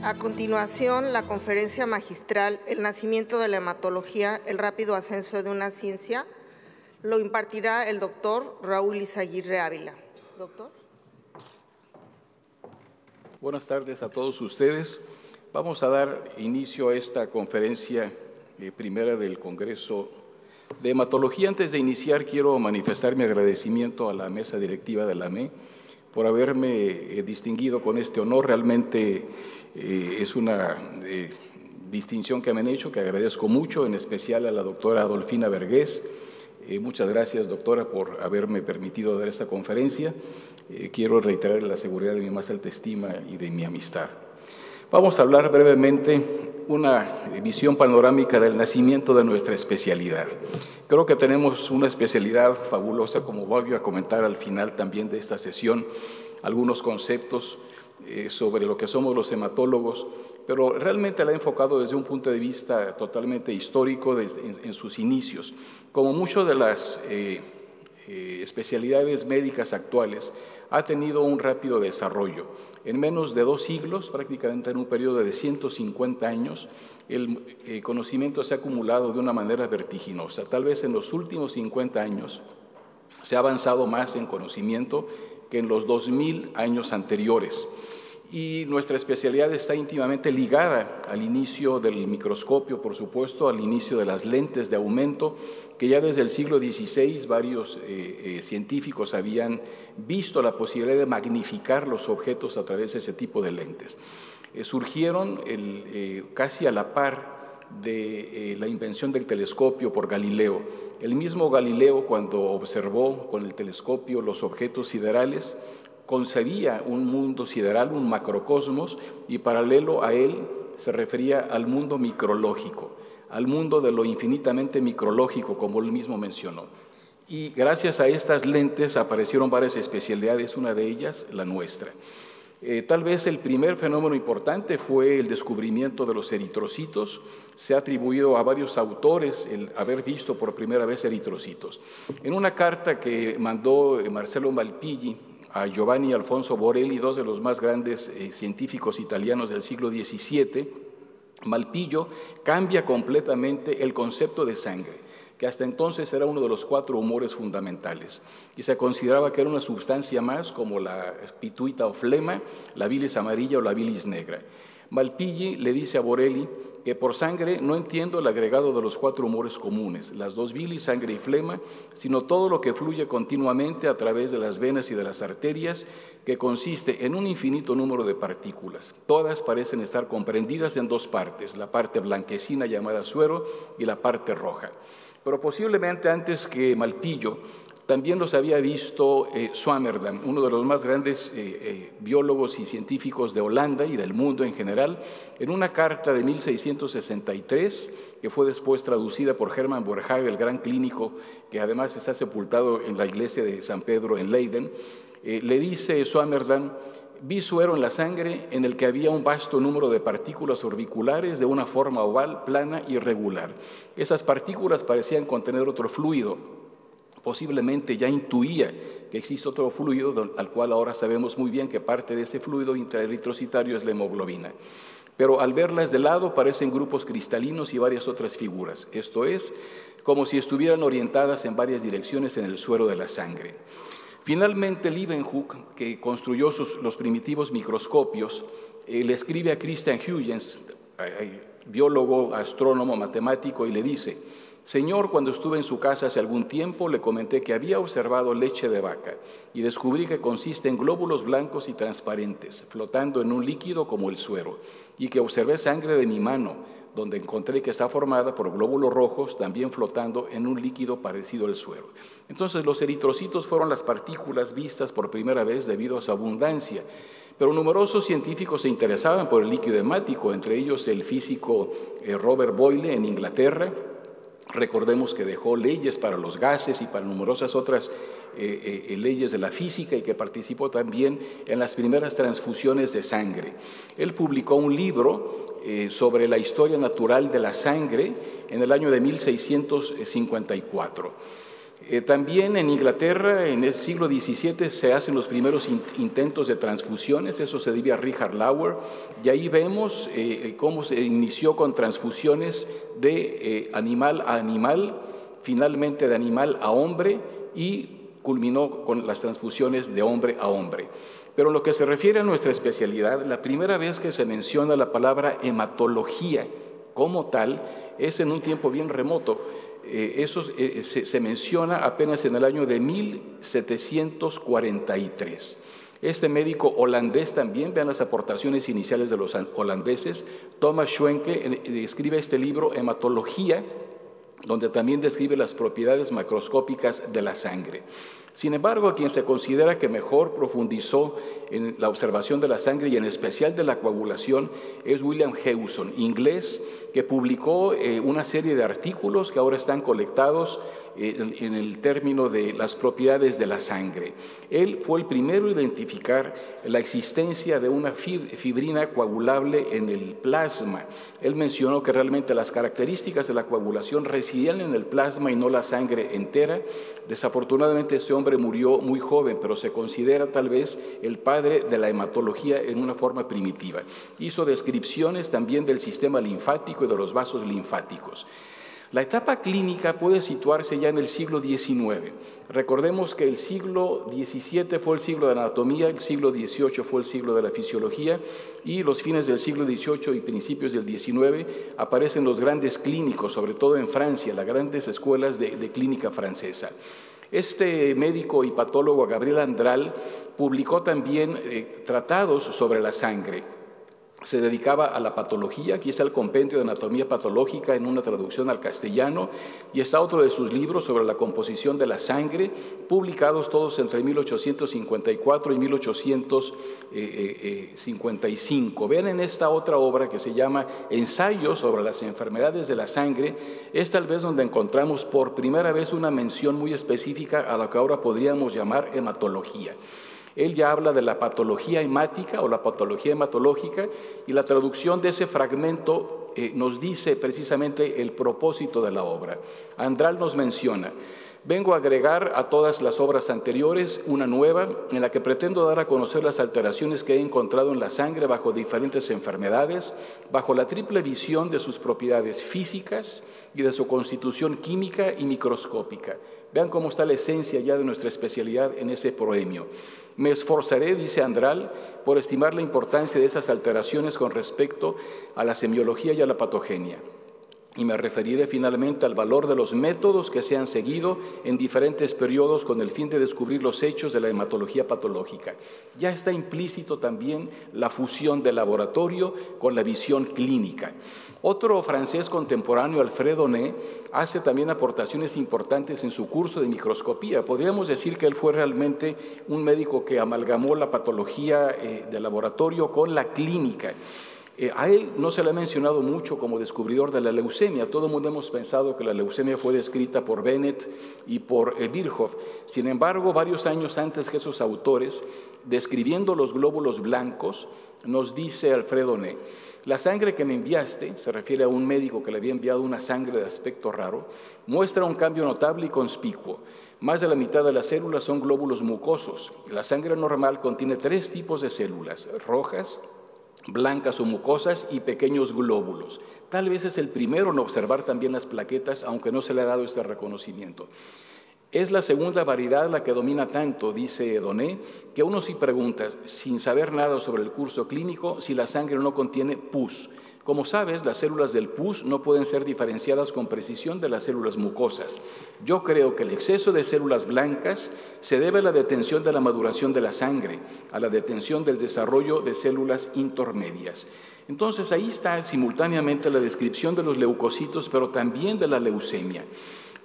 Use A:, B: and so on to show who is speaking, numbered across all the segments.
A: A continuación, la conferencia magistral El nacimiento de la hematología, el rápido ascenso de una ciencia, lo impartirá el doctor Raúl Izaguirre Ávila. Doctor.
B: Buenas tardes a todos ustedes. Vamos a dar inicio a esta conferencia primera del Congreso de Hematología. Antes de iniciar, quiero manifestar mi agradecimiento a la mesa directiva de la AME por haberme distinguido con este honor. Realmente es una distinción que me han hecho, que agradezco mucho, en especial a la doctora Adolfina Vergés. Muchas gracias, doctora, por haberme permitido dar esta conferencia. Quiero reiterar la seguridad de mi más alta estima y de mi amistad. Vamos a hablar brevemente una visión panorámica del nacimiento de nuestra especialidad. Creo que tenemos una especialidad fabulosa, como voy a comentar al final también de esta sesión, algunos conceptos sobre lo que somos los hematólogos, pero realmente la he enfocado desde un punto de vista totalmente histórico en sus inicios. Como muchas de las especialidades médicas actuales, ha tenido un rápido desarrollo. En menos de 2 siglos, prácticamente en un periodo de 150 años, el conocimiento se ha acumulado de una manera vertiginosa. Tal vez en los últimos 50 años se ha avanzado más en conocimiento que en los 2000 años anteriores. Y nuestra especialidad está íntimamente ligada al inicio del microscopio, por supuesto, al inicio de las lentes de aumento, que ya desde el siglo XVI varios científicos habían visto la posibilidad de magnificar los objetos a través de ese tipo de lentes. Surgieron casi a la par de la invención del telescopio por Galileo. El mismo Galileo, cuando observó con el telescopio los objetos siderales, concebía un mundo sideral, un macrocosmos, y paralelo a él se refería al mundo micrológico, al mundo de lo infinitamente micrológico, como él mismo mencionó. Y gracias a estas lentes aparecieron varias especialidades, una de ellas la nuestra. Tal vez el primer fenómeno importante fue el descubrimiento de los eritrocitos. Se ha atribuido a varios autores el haber visto por primera vez eritrocitos. En una carta que mandó Marcello Malpighi a Giovanni Alfonso Borelli, 2 de los más grandes científicos italianos del siglo XVII, Malpighi cambia completamente el concepto de sangre, que hasta entonces era uno de los 4 humores fundamentales, y se consideraba que era una sustancia más como la pituita o flema, la bilis amarilla o la bilis negra. Malpighi le dice a Borelli que por sangre no entiendo el agregado de los 4 humores comunes, las 2 bilis, sangre y flema, sino todo lo que fluye continuamente a través de las venas y de las arterias, que consiste en un infinito número de partículas. Todas parecen estar comprendidas en 2 partes, la parte blanquecina llamada suero y la parte roja. Pero posiblemente antes que Malpighi, también los había visto Swammerdam, uno de los más grandes biólogos y científicos de Holanda y del mundo en general, en una carta de 1663, que fue después traducida por Hermann Boerhaave, el gran clínico, que además está sepultado en la iglesia de San Pedro en Leiden. Le dice Swammerdam: vi suero en la sangre en el que había un vasto número de partículas orbiculares de una forma oval, plana y irregular. Esas partículas parecían contener otro fluido. Posiblemente ya intuía que existe otro fluido al cual ahora sabemos muy bien que parte de ese fluido intraeritrocitario es la hemoglobina. Pero al verlas de lado parecen grupos cristalinos y varias otras figuras. Esto es, como si estuvieran orientadas en varias direcciones en el suero de la sangre. Finalmente, Leeuwenhoek, que construyó los primitivos microscopios, le escribe a Christian Huygens, biólogo, astrónomo, matemático, y le dice: Señor, cuando estuve en su casa hace algún tiempo, le comenté que había observado leche de vaca y descubrí que consiste en glóbulos blancos y transparentes, flotando en un líquido como el suero, y que observé sangre de mi mano, donde encontré que está formada por glóbulos rojos, también flotando en un líquido parecido al suero. Entonces, los eritrocitos fueron las partículas vistas por primera vez debido a su abundancia, pero numerosos científicos se interesaban por el líquido hemático, entre ellos el físico Robert Boyle en Inglaterra. Recordemos que dejó leyes para los gases y para numerosas otras leyes de la física, y que participó también en las primeras transfusiones de sangre. Él publicó un libro sobre la historia natural de la sangre en el año de 1654. También en Inglaterra, en el siglo XVII, se hacen los primeros intentos de transfusiones, eso se debe a Richard Lauer, y ahí vemos cómo se inició con transfusiones de animal a animal, finalmente de animal a hombre, y culminó con las transfusiones de hombre a hombre. Pero en lo que se refiere a nuestra especialidad, la primera vez que se menciona la palabra hematología como tal es en un tiempo bien remoto. Eso se menciona apenas en el año de 1743. Este médico holandés también, vean las aportaciones iniciales de los holandeses, Thomas Schwenke escribe este libro, Hematología, donde también describe las propiedades macroscópicas de la sangre. Sin embargo, quien se considera que mejor profundizó en la observación de la sangre y en especial de la coagulación es William Hewson, inglés, que publicó una serie de artículos que ahora están colectados en el término de las propiedades de la sangre. Él fue el primero en identificar la existencia de una fibrina coagulable en el plasma. Él mencionó que realmente las características de la coagulación residían en el plasma y no la sangre entera. Desafortunadamente este hombre murió muy joven, pero se considera tal vez el padre de la hematología en una forma primitiva. Hizo descripciones también del sistema linfático y de los vasos linfáticos. La etapa clínica puede situarse ya en el siglo XIX. Recordemos que el siglo XVII fue el siglo de la anatomía, el siglo XVIII fue el siglo de la fisiología y los fines del siglo XVIII y principios del XIX aparecen los grandes clínicos, sobre todo en Francia, las grandes escuelas de clínica francesa. Este médico y patólogo Gabriel Andral publicó también tratados sobre la sangre. Se dedicaba a la patología, aquí está el compendio de anatomía patológica en una traducción al castellano, y está otro de sus libros sobre la composición de la sangre, publicados todos entre 1854 y 1855. Vean en esta otra obra que se llama Ensayos sobre las enfermedades de la sangre, es tal vez donde encontramos por primera vez una mención muy específica a lo que ahora podríamos llamar hematología. Él ya habla de la patología hemática o la patología hematológica, y la traducción de ese fragmento nos dice precisamente el propósito de la obra. Andral nos menciona: vengo a agregar a todas las obras anteriores una nueva en la que pretendo dar a conocer las alteraciones que he encontrado en la sangre bajo diferentes enfermedades, bajo la triple visión de sus propiedades físicas y de su constitución química y microscópica. Vean cómo está la esencia ya de nuestra especialidad en ese proemio. Me esforzaré, dice Andral, por estimar la importancia de esas alteraciones con respecto a la semiología y a la patogenia. Y me referiré finalmente al valor de los métodos que se han seguido en diferentes periodos con el fin de descubrir los hechos de la hematología patológica. Ya está implícito también la fusión del laboratorio con la visión clínica. Otro francés contemporáneo, Alfredo Ney, hace también aportaciones importantes en su curso de microscopía. Podríamos decir que él fue realmente un médico que amalgamó la patología de laboratorio con la clínica. A él no se le ha mencionado mucho como descubridor de la leucemia. Todo el mundo hemos pensado que la leucemia fue descrita por Bennett y por Virchow. Sin embargo, varios años antes que esos autores, describiendo los glóbulos blancos, nos dice Alfredo Ney: la sangre que me enviaste, se refiere a un médico que le había enviado una sangre de aspecto raro, muestra un cambio notable y conspicuo. Más de la mitad de las células son glóbulos mucosos. La sangre normal contiene 3 tipos de células: rojas, blancas o mucosas y pequeños glóbulos. Tal vez es el primero en observar también las plaquetas, aunque no se le ha dado este reconocimiento. Es la segunda variedad la que domina tanto, dice Doné, que uno sí pregunta, sin saber nada sobre el curso clínico, si la sangre no contiene pus. Como sabes, las células del pus no pueden ser diferenciadas con precisión de las células mucosas. Yo creo que el exceso de células blancas se debe a la detención de la maduración de la sangre, a la detención del desarrollo de células intermedias. Entonces ahí está simultáneamente la descripción de los leucocitos, pero también de la leucemia.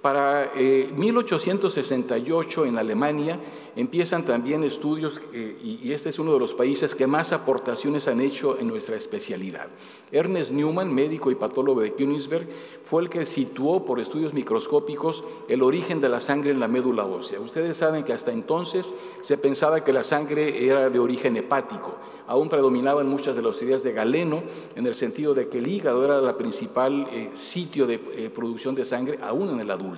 B: Para 1868 en Alemania empiezan también estudios y este es uno de los países que más aportaciones han hecho en nuestra especialidad. Ernest Newman, médico y patólogo de Königsberg, fue el que situó por estudios microscópicos el origen de la sangre en la médula ósea. Ustedes saben que hasta entonces se pensaba que la sangre era de origen hepático. Aún predominaban muchas de las teorías de Galeno en el sentido de que el hígado era el principal sitio de producción de sangre, aún en el adulto.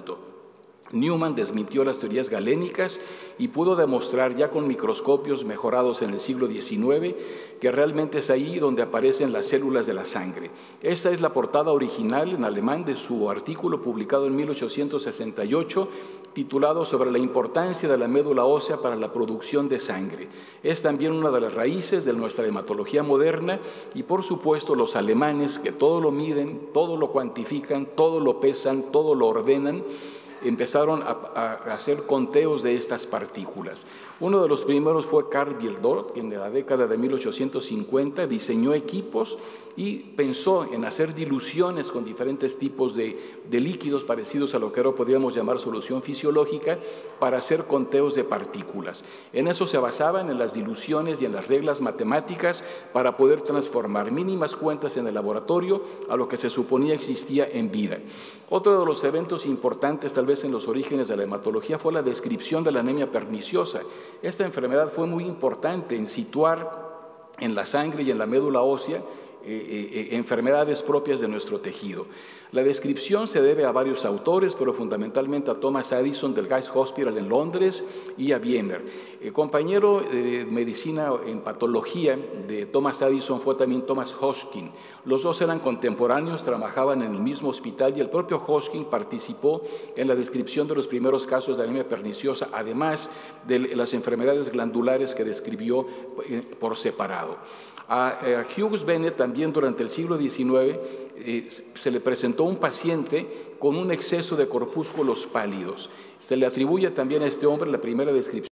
B: Newman desmintió las teorías galénicas y pudo demostrar ya con microscopios mejorados en el siglo XIX que realmente es ahí donde aparecen las células de la sangre. Esta es la portada original en alemán de su artículo publicado en 1868 titulado Sobre la importancia de la médula ósea para la producción de sangre. Es también una de las raíces de nuestra hematología moderna y por supuesto los alemanes que todo lo miden, todo lo cuantifican, todo lo pesan, todo lo ordenan, empezaron a hacer conteos de estas partículas. Uno de los primeros fue Carl Bildorf, quien en la década de 1850 diseñó equipos y pensó en hacer diluciones con diferentes tipos de líquidos parecidos a lo que ahora podríamos llamar solución fisiológica para hacer conteos de partículas. En eso se basaban en las diluciones y en las reglas matemáticas para poder transformar mínimas cuentas en el laboratorio a lo que se suponía existía en vida. Otro de los eventos importantes, tal vez en los orígenes de la hematología, fue la descripción de la anemia perniciosa. Esta enfermedad fue muy importante en situar en la sangre y en la médula ósea enfermedades propias de nuestro tejido. La descripción se debe a varios autores, pero fundamentalmente a Thomas Addison del Guy's Hospital en Londres y a Wiener. El compañero de medicina en patología de Thomas Addison fue también Thomas Hodgkin. Los dos eran contemporáneos, trabajaban en el mismo hospital y el propio Hodgkin participó en la descripción de los primeros casos de anemia perniciosa, además de las enfermedades glandulares que describió por separado. A Hughes Bennett también durante el siglo XIX se le presentó un paciente con un exceso de corpúsculos pálidos. Se le atribuye también a este hombre la primera descripción